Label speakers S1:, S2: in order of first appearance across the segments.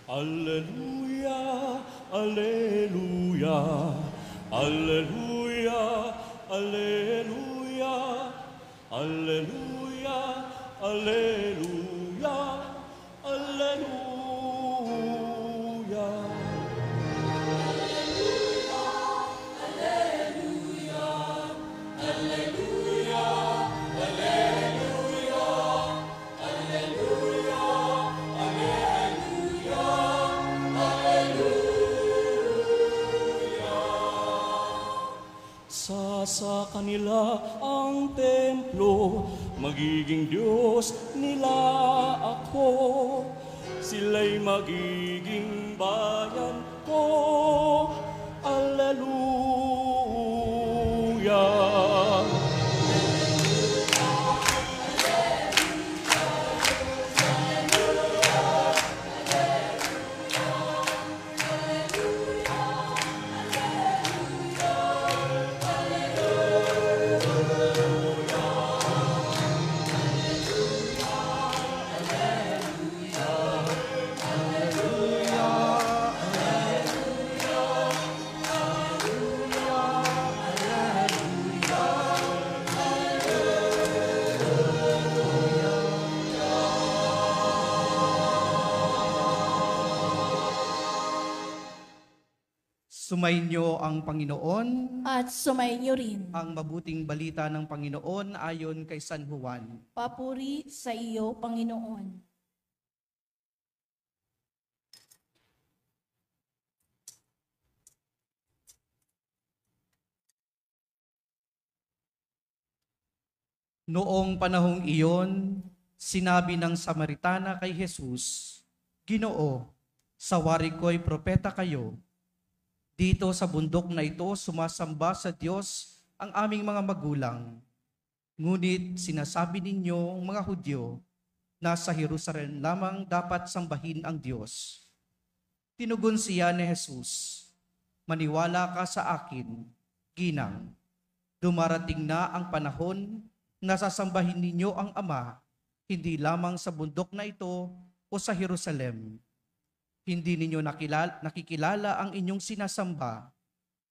S1: Alleluia, alleluia, alleluia, alleluia, alleluia, alleluia, alleluia. Sa kanila ang templo, magiging Diyos nila ako. Sila'y magiging bayan ko. Alleluia.
S2: Sumainyo ang Panginoon,
S3: At sumainyo rin.
S2: ang mabuting balita ng Panginoon ayon kay San Juan.
S3: Papuri sa iyo, Panginoon.
S2: Noong panahong iyon, sinabi ng Samaritana kay Jesus, Ginoo, sa wari ko'y propeta kayo. Dito sa bundok na ito, sumasamba sa Diyos ang aming mga magulang. Ngunit sinasabi ninyo, mga Hudyo, na sa Jerusalem lamang dapat sambahin ang Diyos. Tinugon siya ni Jesus, Maniwala ka sa akin, ginang. Dumarating na ang panahon na sasambahin ninyo ang Ama, hindi lamang sa bundok na ito o sa Jerusalem. Hindi ninyo nakikilala ang inyong sinasamba,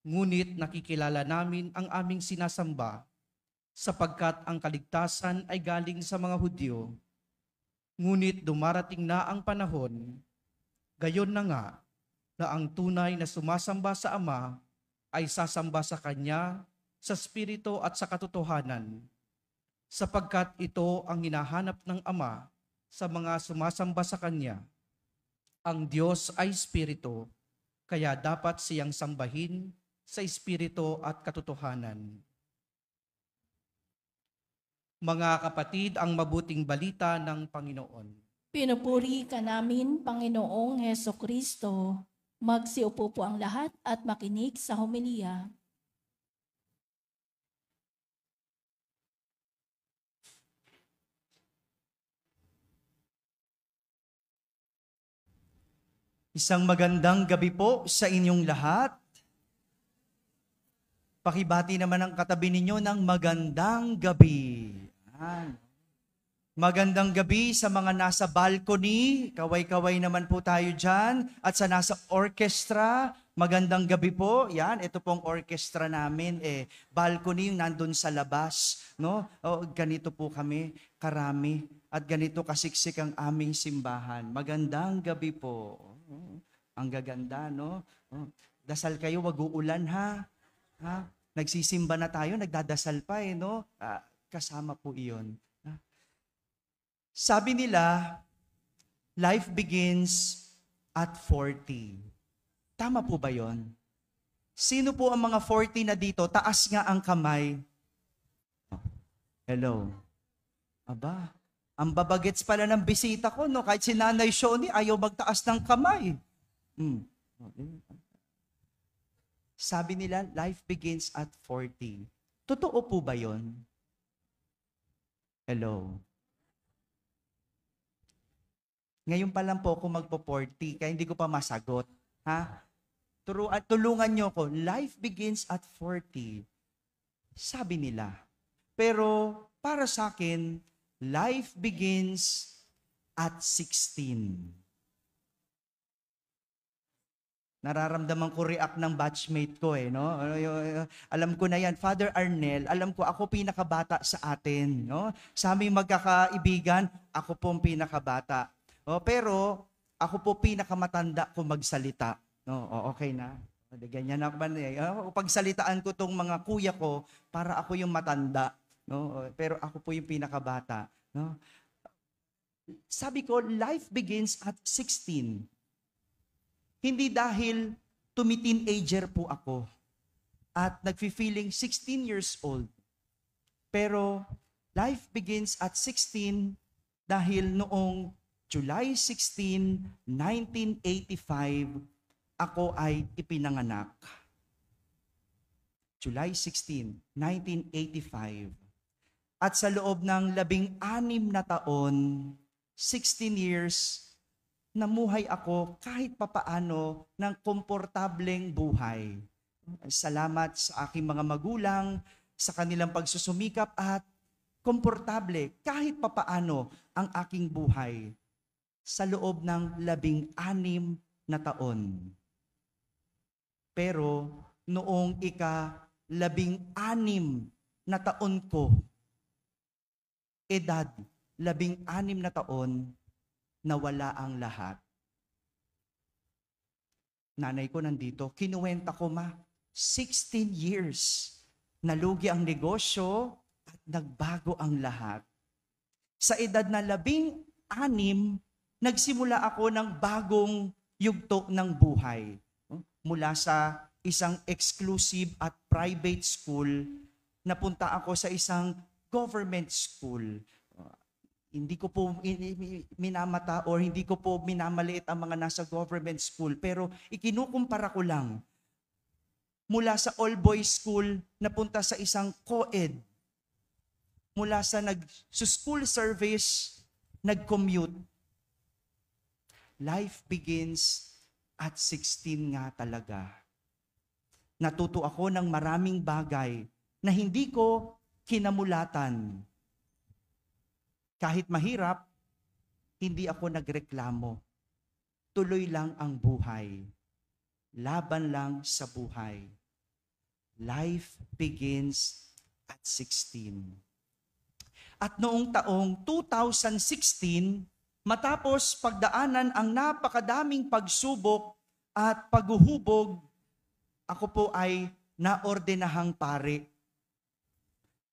S2: ngunit nakikilala namin ang aming sinasamba, sapagkat ang kaligtasan ay galing sa mga Hudyo. Ngunit dumarating na ang panahon, gayon na nga, na ang tunay na sumasamba sa Ama ay sasamba sa Kanya sa Espiritu at sa katotohanan, sapagkat ito ang hinahanap ng Ama sa mga sumasamba sa Kanya. Ang Diyos ay Espiritu, kaya dapat siyang sambahin sa Espiritu at katotohanan. Mga kapatid, ang mabuting balita ng Panginoon.
S3: Pinupuri ka namin, Panginoong Heso Kristo. Magsiupo po ang lahat at makinig sa homilya.
S4: Isang magandang gabi po sa inyong lahat. Pakibati naman ang katabi ninyo ng magandang gabi. Yan. Magandang gabi sa mga nasa balcony. Kaway-kaway naman po tayo dyan. At sa nasa orchestra, magandang gabi po. Yan, ito pong orchestra namin. Balcony yung nandun sa labas. No? Ganito po kami, karami. At ganito kasiksik ang aming simbahan. Magandang gabi po. Ang gaganda, no? Dasal kayo, wag uulan, ha? Nagsisimba na tayo, nagdadasal pa, no? Kasama po iyon. Sabi nila, life begins at 40. Tama po ba yon? Sino po ang mga 40 na dito? Taas nga ang kamay. Hello. Aba, ang babagets pala ng bisita ko, no? Kahit si Nanay Shoni, ayaw magtaas ng kamay. Sabi nila, life begins at 40. Totoo po ba yon? Hello. Ngayon pa lang po ako magpo-40, kaya hindi ko pa masagot. Ha? Tulungan nyo ko, life begins at 40. Sabi nila. Pero para sa akin, life begins at 16. Nararamdaman ko react ng batchmate ko no? Alam ko na yan, Father Arnel, alam ko ako pinakabata sa atin, no? Sa aming magkakaibigan, ako po ang pinakabata. Pero ako po pinakamatanda kung magsalita. No, okay na. Ganyan na man pagsalitaan ko tong mga kuya ko para ako yung matanda, no? Pero ako po yung pinakabata, no? Sabi ko, life begins at 16. Hindi dahil tumi-teenager po ako at nagfi-feeling 16 years old. Pero life begins at 16 dahil noong July 16, 1985, ako ay ipinanganak. July 16, 1985. At sa loob ng 16 na taon, 16 years, namuhay ako kahit papaano ng komportableng buhay. Salamat sa aking mga magulang, sa kanilang pagsusumikap at komportable kahit papaano ang aking buhay sa loob ng 16 na taon. Pero noong ika-16 na taon ko, edad 16 na taon, nawala ang lahat. Nanay ko nandito, kinuwenta ko 16 years. Nalugi ang negosyo at nagbago ang lahat. Sa edad na 16, nagsimula ako ng bagong yugto ng buhay. Mula sa isang exclusive at private school, napunta ako sa isang government school. Hindi ko po minamata or hindi ko po minamaliit ang mga nasa government school, pero ikinukumpara ko lang. Mula sa all-boys school, napunta sa isang co-ed. Mula sa school service, nag-commute. Life begins at 16 nga talaga. Natuto ako ng maraming bagay na hindi ko kinamulatan. Kahit mahirap, hindi ako nagreklamo. Tuloy lang ang buhay. Laban lang sa buhay. Life begins at 16. At noong taong 2016, matapos pagdaanan ang napakadaming pagsubok at paghuhubog, ako po ay naordinahang pare.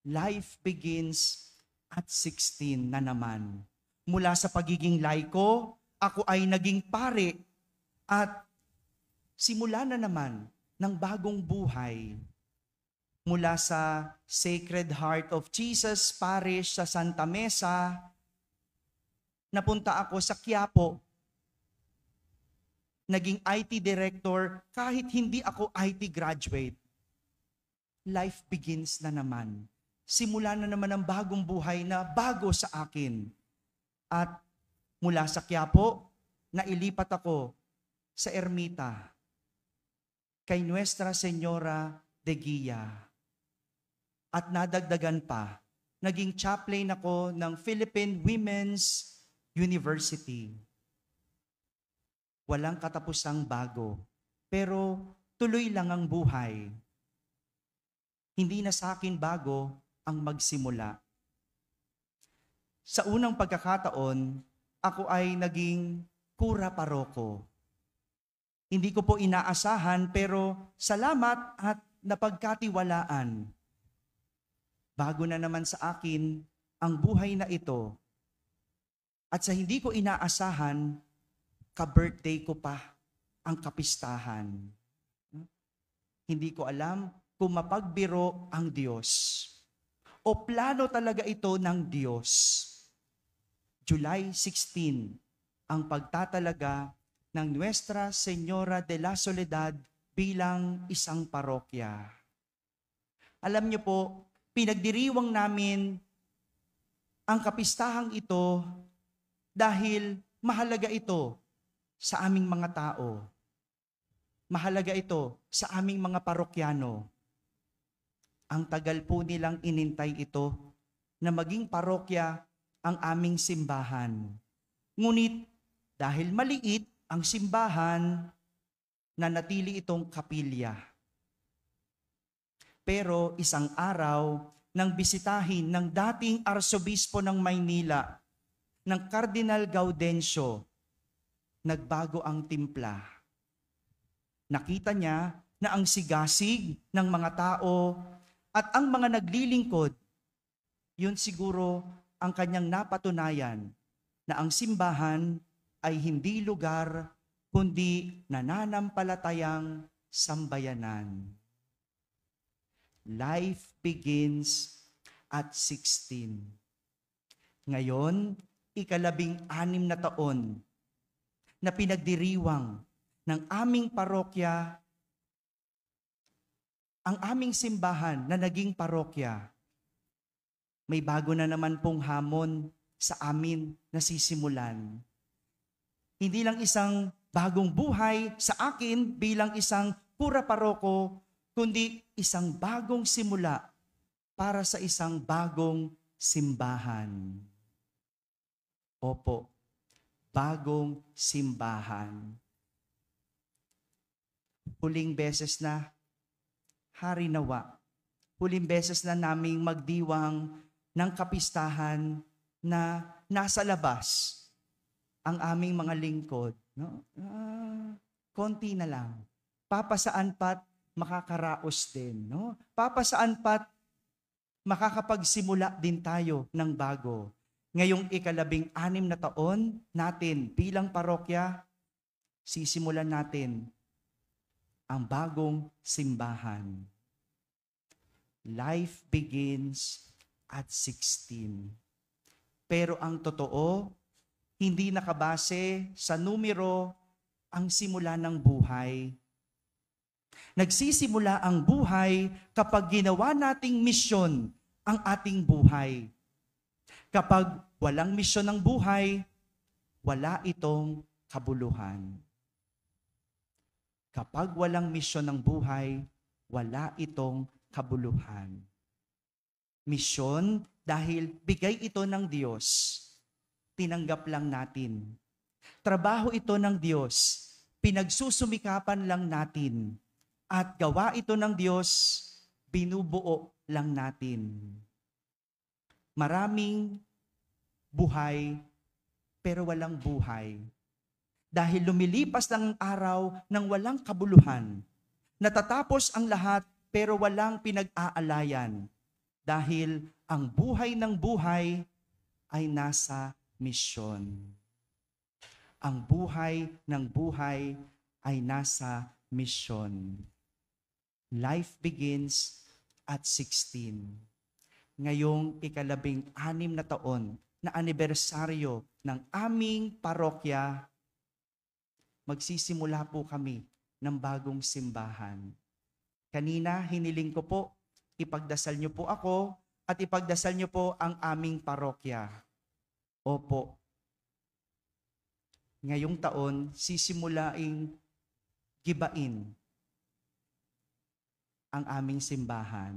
S4: Life begins at 16 na naman. Mula sa pagiging laiko, ako ay naging pare at simula na naman ng bagong buhay. Mula sa Sacred Heart of Jesus Parish sa Santa Mesa, napunta ako sa Quiapo. Naging IT director kahit hindi ako IT graduate. Life begins na naman. Simula na naman ang bagong buhay na bago sa akin. At mula sa Quiapo, nailipat ako sa Ermita kay Nuestra Señora de Guia. At nadagdagan pa, naging chaplain ako ng Philippine Women's University. Walang katapusang bago, pero tuloy lang ang buhay. Hindi na sa akin bago ang magsimula. Sa unang pagkakataon, ako ay naging kura paroko. Hindi ko po inaasahan pero salamat at napagkatiwalaan. Bago na naman sa akin ang buhay na ito. At sa hindi ko inaasahan, ka-birthday ko pa ang kapistahan. Hindi ko alam kung mapagbiro ang Diyos o plano talaga ito ng Diyos. July 16, ang pagtatalaga ng Nuestra Señora de la Soledad bilang isang parokya. Alam niyo po, pinagdiriwang namin ang kapistahang ito dahil mahalaga ito sa aming mga tao. Mahalaga ito sa aming mga parokyano. Ang tagal po nilang inintay ito na maging parokya ang aming simbahan. Ngunit dahil maliit ang simbahan, nanatili itong kapilya. Pero isang araw, nang bisitahin ng dating Arsobispo ng Maynila, ng Cardinal Gaudencio, nagbago ang timpla. Nakita niya na ang sigasig ng mga tao at ang mga naglilingkod, yun siguro ang kanyang napatunayan na ang simbahan ay hindi lugar kundi nananampalatayang sambayanan. Life begins at 16. Ngayon, 16 na taon na pinagdiriwang ng aming parokya, ang aming simbahan na naging parokya. May bago na naman pong hamon sa amin na sisimulan. Hindi lang isang bagong buhay sa akin bilang isang pura paroko, kundi isang bagong simula para sa isang bagong simbahan. Opo, bagong simbahan. Huling beses na, Hari Nawa, huling beses na naming magdiwang ng kapistahan na nasa labas ang aming mga lingkod. No? Konti na lang. Papasaan pat makakaraos din. No? Papasaan pat makakapagsimula din tayo ng bago. Ngayong 16 na taon natin bilang parokya, sisimulan natin ang bagong simbahan. Life begins at 16. Pero ang totoo, hindi nakabase sa numero ang simula ng buhay. Nagsisimula ang buhay kapag ginawa nating misyon ang ating buhay. Kapag walang misyon ng buhay, wala itong kabuluhan. Kapag walang misyon ng buhay, wala itong kabuluhan. Misyon dahil bigay ito ng Diyos, tinanggap lang natin. Trabaho ito ng Diyos, pinagsusumikapan lang natin. At gawa ito ng Diyos, binubuo lang natin. Maraming buhay, pero walang buhay. Dahil lumilipas lang ang araw ng walang kabuluhan. Natatapos ang lahat, pero walang pinag-aalayan. Dahil ang buhay ng buhay ay nasa misyon. Ang buhay ng buhay ay nasa misyon. Life begins at 16. Ngayong 16 na taon na anibersaryo ng aming parokya, magsisimula po kami ng bagong simbahan. Kanina, hiniling ko po, ipagdasal niyo po ako at ipagdasal niyo po ang aming parokya. Opo. Ngayong taon, sisimulaing gibain ang aming simbahan.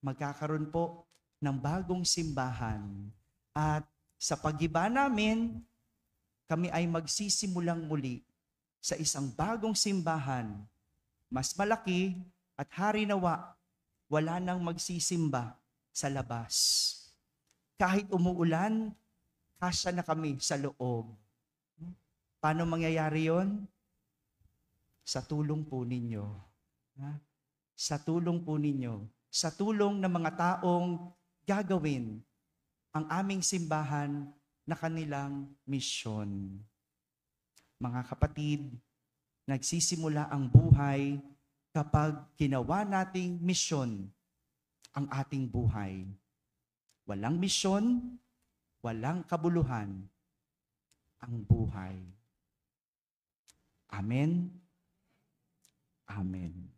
S4: Magkakaroon po ng bagong simbahan. At sa paggiba namin, kami ay magsisimulang muli sa isang bagong simbahan. Mas malaki at hari nawa, wala nang magsisimba sa labas. Kahit umuulan, kasya na kami sa loob. Paano mangyayari yon? Sa tulong po ninyo. Sa tulong po ninyo. Sa tulong ng mga taong gagawin ang aming simbahan na kanilang misyon. Mga kapatid, nagsisimula ang buhay kapag ginawa nating misyon ang ating buhay. Walang misyon, walang kabuluhan ang buhay. Amen. Amen.